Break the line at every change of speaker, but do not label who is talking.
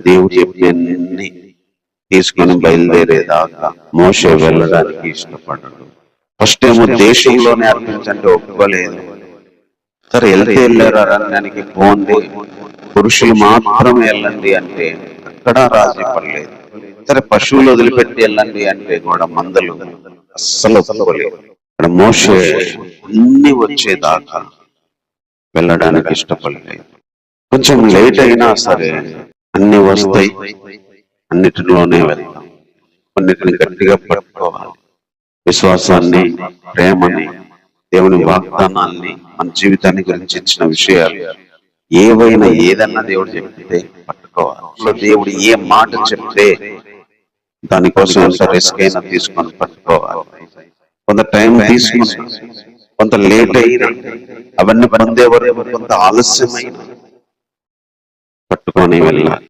దేవుడు చెప్పినన్ని తీసుకొని బయలుదేరేదాకా మోషే వెళ్ళడానికి ఇష్టపడ్డాడు. ఫస్ట్ ఏమో దేశంలోనే అర్పించంటే ఒప్పుకోలేదు. సరే వెళ్తే వెళ్ళారు, అరణ్యానికి పోండి, పురుషులు మాత్రమే వెళ్ళండి అంటే అక్కడ రాజీ పడలేదు. సరే పశువులు వదిలిపెట్టి వెళ్ళండి అంటే కూడా మందలు అస్సలు ఒప్పుకోలేదు. ఇక్కడ మోషే అన్ని వచ్చేదాకా వెళ్ళడానికి ఇష్టపడలేదు. కొంచెం లేట్ అయినా సరే అన్ని వస్తాయి, అన్నిటిలోనే వెళ్తాం. కొన్నిటిని గట్టిగా పట్టుకోవాలి. విశ్వాసాన్ని, ప్రేమని, దేవుని వాగ్దానాన్ని, మన జీవితాన్ని గురించి ఇచ్చిన విషయాలు ఏవైనా ఏదన్నా దేవుడు చెప్తే పట్టుకోవాలి. దేవుడు ఏ మాట చెప్తే దానికోసం ఎంత రిస్క్ అయినా తీసుకొని పట్టుకోవాలి. కొంత టైం తీసుకుని, కొంత లేట్ అయినా, అవన్నీ పొందే వరకు కొంత ఆలస్యమైన పట్టుకొని వెళ్ళాలి.